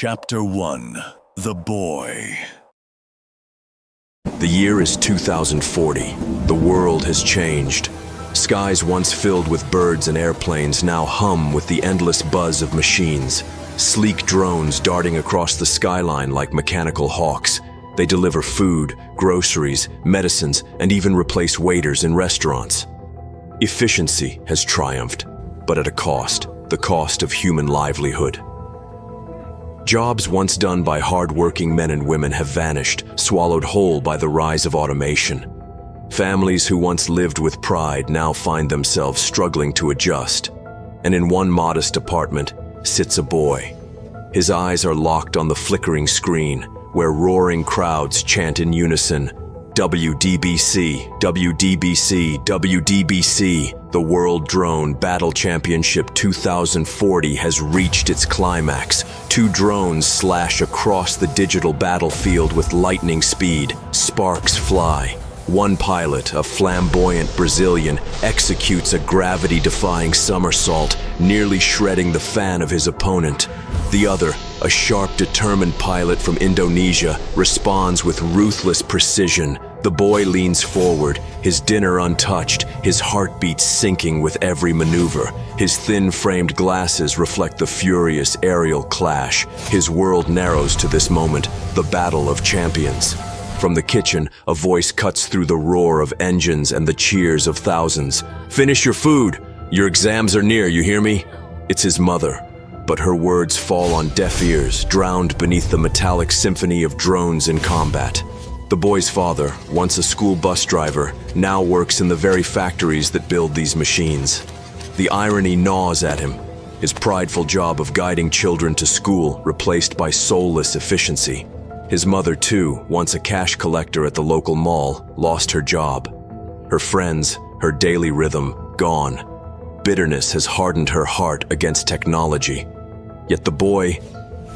Chapter 1: The Boy. The year is 2040. The world has changed. Skies once filled with birds and airplanes now hum with the endless buzz of machines. Sleek drones darting across the skyline like mechanical hawks. They deliver food, groceries, medicines, and even replace waiters in restaurants. Efficiency has triumphed, but at a cost, the cost of human livelihood. Jobs once done by hard-working men and women have vanished, swallowed whole by the rise of automation. Families who once lived with pride now find themselves struggling to adjust. And in one modest apartment sits a boy. His eyes are locked on the flickering screen, where roaring crowds chant in unison, WDBC, WDBC, WDBC. The World Drone Battle Championship 2040 has reached its climax. Two drones slash across the digital battlefield with lightning speed. Sparks fly. One pilot, a flamboyant Brazilian, executes a gravity-defying somersault, nearly shredding the fan of his opponent. The other, a sharp, determined pilot from Indonesia, responds with ruthless precision. The boy leans forward, his dinner untouched, his heartbeat sinking with every maneuver. His thin-framed glasses reflect the furious aerial clash. His world narrows to this moment, the battle of champions. From the kitchen, a voice cuts through the roar of engines and the cheers of thousands. "Finish your food! Your exams are near, you hear me?" It's his mother, but her words fall on deaf ears, drowned beneath the metallic symphony of drones in combat. The boy's father, once a school bus driver, now works in the very factories that build these machines. The irony gnaws at him, his prideful job of guiding children to school replaced by soulless efficiency. His mother, too, once a cash collector at the local mall, lost her job. Her friends, her daily rhythm, gone. Bitterness has hardened her heart against technology. Yet the boy,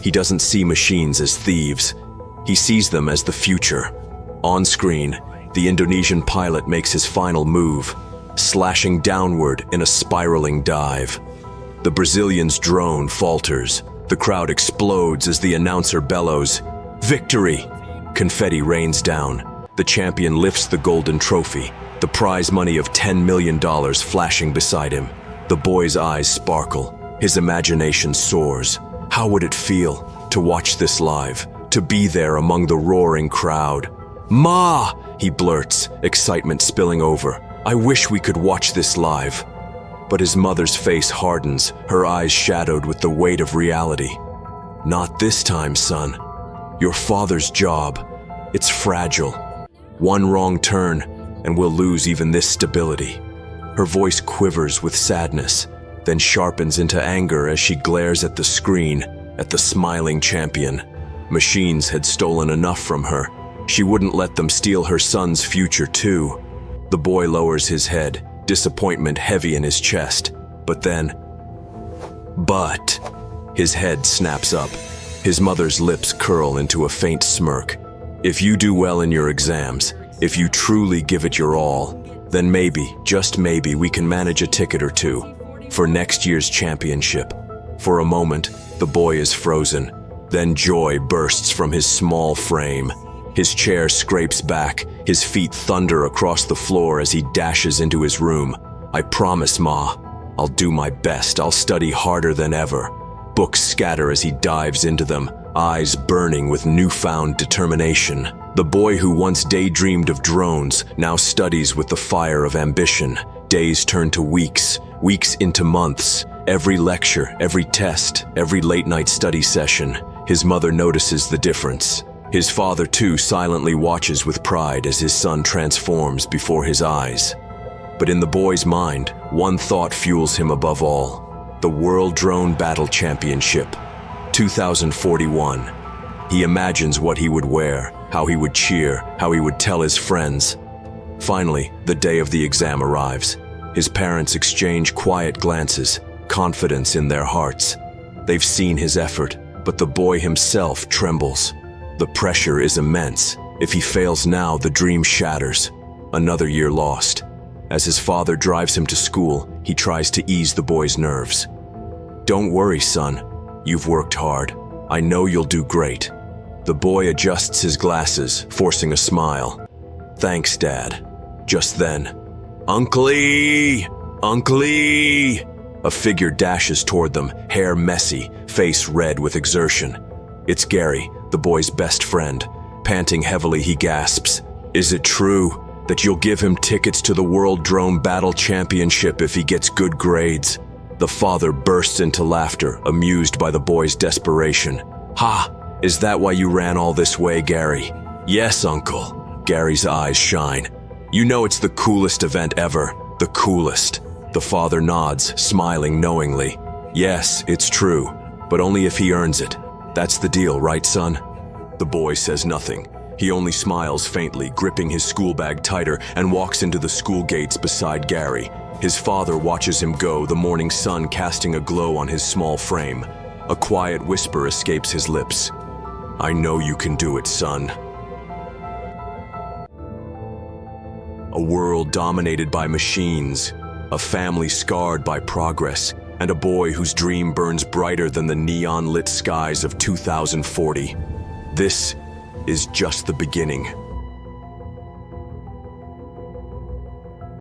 he doesn't see machines as thieves. He sees them as the future. On screen, the Indonesian pilot makes his final move, slashing downward in a spiraling dive. The Brazilian's drone falters. The crowd explodes as the announcer bellows, "Victory!" Confetti rains down. The champion lifts the golden trophy, the prize money of $10 million flashing beside him. The boy's eyes sparkle. His imagination soars. How would it feel to watch this live, to be there among the roaring crowd? "Ma!" he blurts, excitement spilling over. "I wish we could watch this live." But his mother's face hardens, her eyes shadowed with the weight of reality. "Not this time, son. Your father's job, it's fragile. One wrong turn, and we'll lose even this stability." Her voice quivers with sadness, then sharpens into anger as she glares at the screen, at the smiling champion. Machines had stolen enough from her. She wouldn't let them steal her son's future, too. The boy lowers his head, disappointment heavy in his chest. But his head snaps up. His mother's lips curl into a faint smirk. "If you do well in your exams, if you truly give it your all, then maybe, just maybe, we can manage a ticket or two for next year's championship." For a moment, the boy is frozen. Then joy bursts from his small frame. His chair scrapes back, his feet thunder across the floor as he dashes into his room. "I promise, Ma. I'll do my best. I'll study harder than ever." Books scatter as he dives into them, eyes burning with newfound determination. The boy who once daydreamed of drones now studies with the fire of ambition. Days turn to weeks, weeks into months. Every lecture, every test, every late-night study session. His mother notices the difference. His father, too, silently watches with pride as his son transforms before his eyes. But in the boy's mind, one thought fuels him above all. The World Drone Battle Championship, 2041. He imagines what he would wear, how he would cheer, how he would tell his friends. Finally, the day of the exam arrives. His parents exchange quiet glances, confidence in their hearts. They've seen his effort, but the boy himself trembles. The pressure is immense. If he fails now, the dream shatters. Another year lost. As his father drives him to school, he tries to ease the boy's nerves. "Don't worry, son. You've worked hard. I know you'll do great." The boy adjusts his glasses, forcing a smile. "Thanks, Dad." Just then, "Uncle-y! Uncle-y!" A figure dashes toward them, hair messy, face red with exertion. It's Gary, the boy's best friend. Panting heavily, he gasps, "Is it true that you'll give him tickets to the World Drone Battle Championship if he gets good grades?" The father bursts into laughter, amused by the boy's desperation. "Ha! Is that why you ran all this way, Gary?" "Yes, Uncle." Gary's eyes shine. "You know it's the coolest event ever. The coolest." The father nods, smiling knowingly. "Yes, it's true, but only if he earns it. That's the deal, right, son?" The boy says nothing. He only smiles faintly, gripping his school bag tighter, and walks into the school gates beside Gary. His father watches him go, the morning sun casting a glow on his small frame. A quiet whisper escapes his lips. "I know you can do it, son." A world dominated by machines, a family scarred by progress, and a boy whose dream burns brighter than the neon-lit skies of 2040. This is just the beginning.